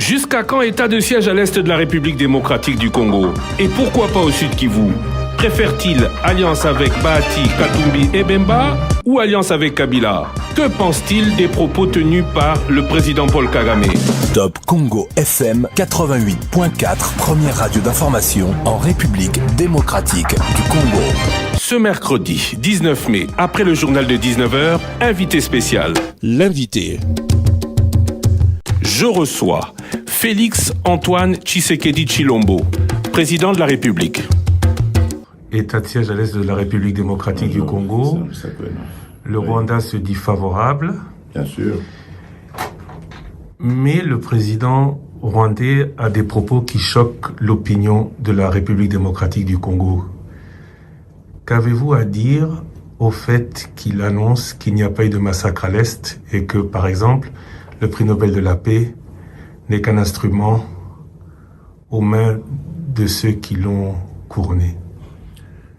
Jusqu'à quand état de siège à l'est de la République démocratique du Congo? Et pourquoi pas au sud Kivu? Préfère-t-il alliance avec Bahati, Katumbi et Bemba ou alliance avec Kabila? Que pense-t-il des propos tenus par le président Paul Kagame? Top Congo FM 88.4, première radio d'information en République démocratique du Congo. Ce mercredi 19 mai, après le journal de 19h, invité spécial. L'invité. Je reçois Félix Antoine Tshisekedi Tshilombo, président de la République. État de siège à l'est de la République démocratique du Congo. Le Rwanda se dit favorable. Bien sûr. Mais le président rwandais a des propos qui choquent l'opinion de la République démocratique du Congo. Qu'avez-vous à dire au fait qu'il annonce qu'il n'y a pas eu de massacre à l'Est et que, par exemple, le prix Nobel de la paix n'est qu'un instrument aux mains de ceux qui l'ont couronné?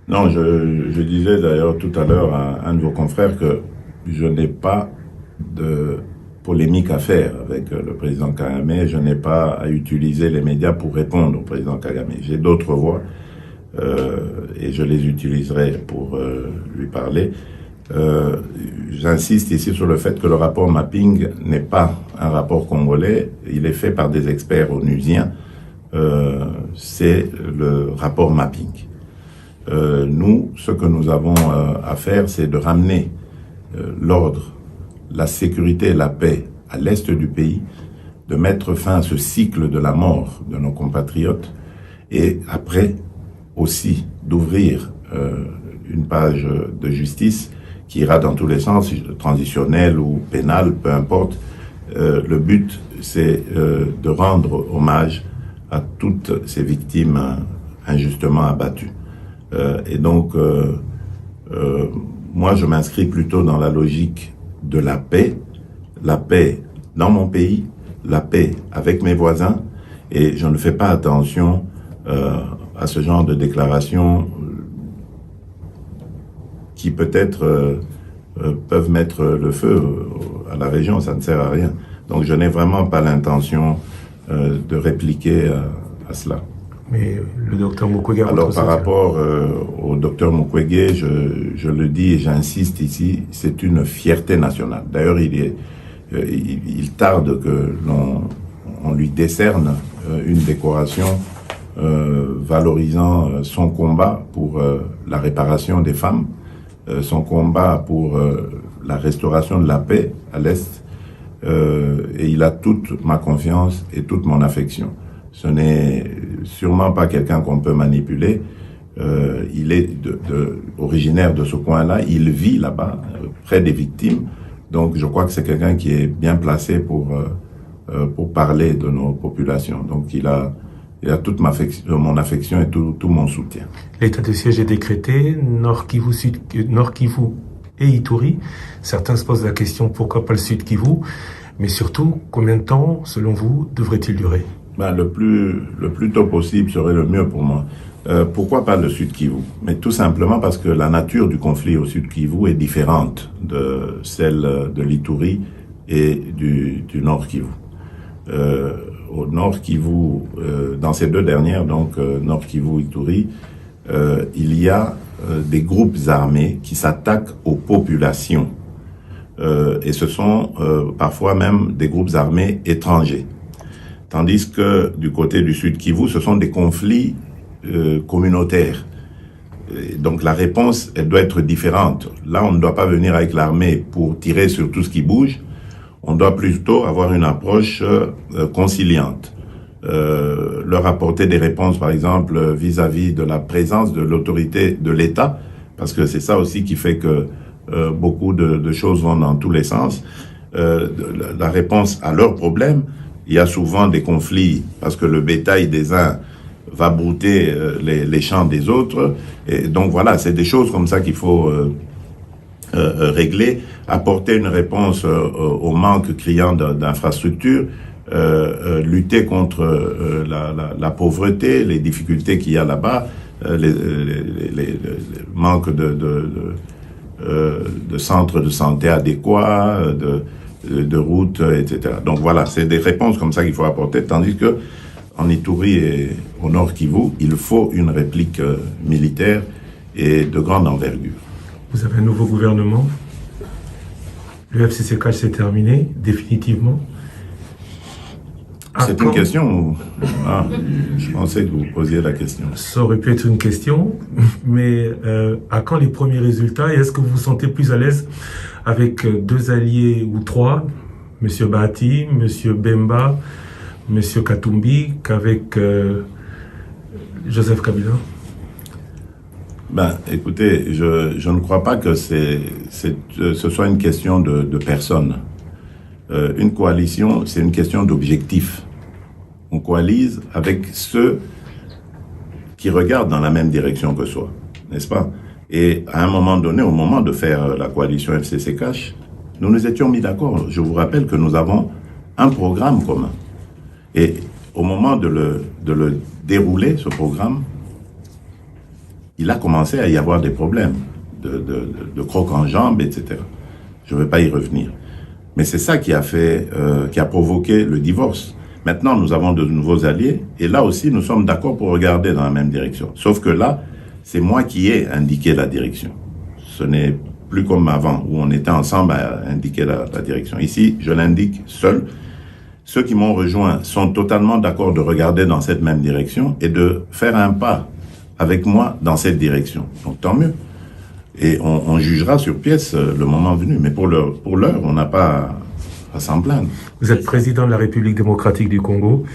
Non, je disais d'ailleurs tout à l'heure à un de vos confrères que je n'ai pas de polémique à faire avec le président Kagame. Je n'ai pas à utiliser les médias pour répondre au président Kagame. J'ai d'autres voies et je les utiliserai pour lui parler. J'insiste ici sur le fait que le rapport mapping n'est pas un rapport congolais. Il est fait par des experts onusiens. C'est le rapport mapping. Nous, ce que nous avons à faire, c'est de ramener l'ordre, la sécurité et la paix à l'est du pays, de mettre fin à ce cycle de la mort de nos compatriotes et après aussi d'ouvrir une page de justice qui ira dans tous les sens, transitionnel ou pénal, peu importe. Le but, c'est de rendre hommage à toutes ces victimes injustement abattues. Et donc, moi, je m'inscris plutôt dans la logique de la paix dans mon pays, la paix avec mes voisins, et je ne fais pas attention à ce genre de déclarations qui peut-être peuvent mettre le feu à la région, ça ne sert à rien. Donc, je n'ai vraiment pas l'intention de répliquer à cela. Mais le docteur Mukwege... Alors, par rapport au docteur Mukwege, je le dis et j'insiste ici, c'est une fierté nationale. D'ailleurs, il tarde que l'on lui décerne une décoration valorisant son combat pour la réparation des femmes, son combat pour la restauration de la paix à l'Est, et il a toute ma confiance et toute mon affection. Ce n'est sûrement pas quelqu'un qu'on peut manipuler. Il est originaire de ce coin-là. Il vit là-bas, près des victimes. Donc, je crois que c'est quelqu'un qui est bien placé pour parler de nos populations. Donc, il a toute mon affection et tout mon soutien. L'état de siège est décrété, Nord Kivu et Ituri. Certains se posent la question, pourquoi pas le Sud Kivu? Mais surtout, combien de temps, selon vous, devrait-il durer? Le plus tôt possible serait le mieux pour moi. Pourquoi pas le Sud Kivu? Mais tout simplement parce que la nature du conflit au Sud Kivu est différente de celle de l'Ituri et du Nord Kivu. Au Nord Kivu, dans ces deux dernières, donc Nord Kivu, Ituri, il y a des groupes armés qui s'attaquent aux populations. Et ce sont parfois même des groupes armés étrangers. Tandis que du côté du Sud Kivu, ce sont des conflits communautaires. Et donc la réponse, elle doit être différente. Là, on ne doit pas venir avec l'armée pour tirer sur tout ce qui bouge. On doit plutôt avoir une approche conciliante. Leur apporter des réponses, par exemple, vis-à-vis de la présence de l'autorité de l'État, parce que c'est ça aussi qui fait que beaucoup de choses vont dans tous les sens. La réponse à leurs problèmes. Il y a souvent des conflits parce que le bétail des uns va brouter les champs des autres. Et donc voilà, c'est des choses comme ça qu'il faut régler, apporter une réponse au manque criant d'infrastructures, lutter contre la pauvreté, les difficultés qu'il y a là-bas, le manque de centres de santé adéquats, de routes, etc. Donc voilà, c'est des réponses comme ça qu'il faut apporter, tandis que en Ituri et au Nord Kivu, il faut une réplique militaire et de grande envergure. Vous avez un nouveau gouvernement. Le FCCK s'est terminé, définitivement. C'est une question. Je pensais que vous posiez la question. Ça aurait pu être une question, mais à quand les premiers résultats? Et est-ce que vous vous sentez plus à l'aise avec 2 alliés ou 3, M. Bahati, M. Bemba, M. Katumbi, qu'avec Joseph Kabila? Écoutez, je ne crois pas que ce soit une question de personnes. Une coalition, c'est une question d'objectif. On coalise avec ceux qui regardent dans la même direction que soi, n'est-ce pas? Et à un moment donné, au moment de faire la coalition FCCK, nous nous étions mis d'accord. Je vous rappelle que nous avons un programme commun. Et au moment de le dérouler, ce programme, il a commencé à y avoir des problèmes de crocs en jambes, etc. Je ne vais pas y revenir. Mais c'est ça qui a provoqué le divorce. Maintenant, nous avons de nouveaux alliés, et là aussi, nous sommes d'accord pour regarder dans la même direction. Sauf que là, c'est moi qui ai indiqué la direction. Ce n'est plus comme avant, où on était ensemble à indiquer la direction. Ici, je l'indique seul. Ceux qui m'ont rejoint sont totalement d'accord de regarder dans cette même direction et de faire un pas avec moi dans cette direction. Donc, tant mieux. Et on jugera sur pièce le moment venu. Mais pour l'heure, on n'a pas à s'en plaindre. Vous êtes président de la République démocratique du Congo.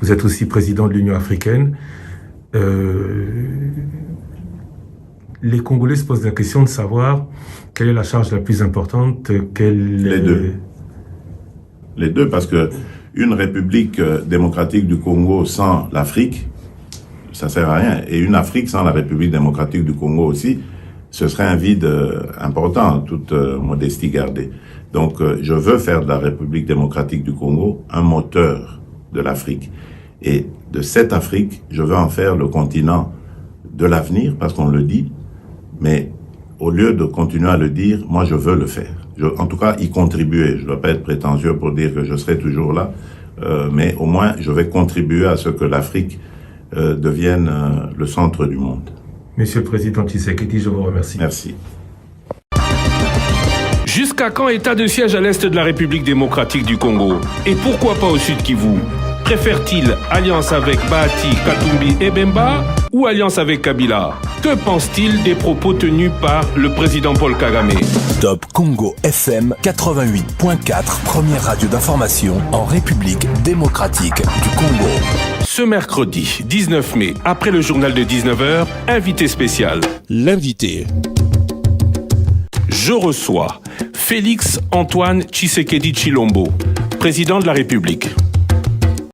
Vous êtes aussi président de l'Union africaine. Les Congolais se posent la question de savoir quelle est la charge la plus importante. Les deux, parce que une République démocratique du Congo sans l'Afrique, ça sert à rien. Et une Afrique sans la République démocratique du Congo aussi, ce serait un vide important, toute modestie gardée. Donc, je veux faire de la République démocratique du Congo un moteur de l'Afrique. Et de cette Afrique, je veux en faire le continent de l'avenir, parce qu'on le dit, mais au lieu de continuer à le dire, moi, je veux le faire. En tout cas, y contribuer. Je ne dois pas être prétentieux pour dire que je serai toujours là, mais au moins, je vais contribuer à ce que l'Afrique devienne le centre du monde. Monsieur le Président Tshisekedi, je vous remercie. Merci. Jusqu'à quand état de siège à l'est de la République démocratique du Congo? Et pourquoi pas au sud Kivu? Préfère-t-il alliance avec Bahati, Katumbi et Bemba ou alliance avec Kabila? Que pense-t-il des propos tenus par le président Paul Kagame? Top Congo FM 88.4, première radio d'information en République démocratique du Congo. Ce mercredi 19 mai, après le journal de 19h, invité spécial. L'invité. Je reçois Félix Antoine Tshisekedi Tshilombo, président de la République.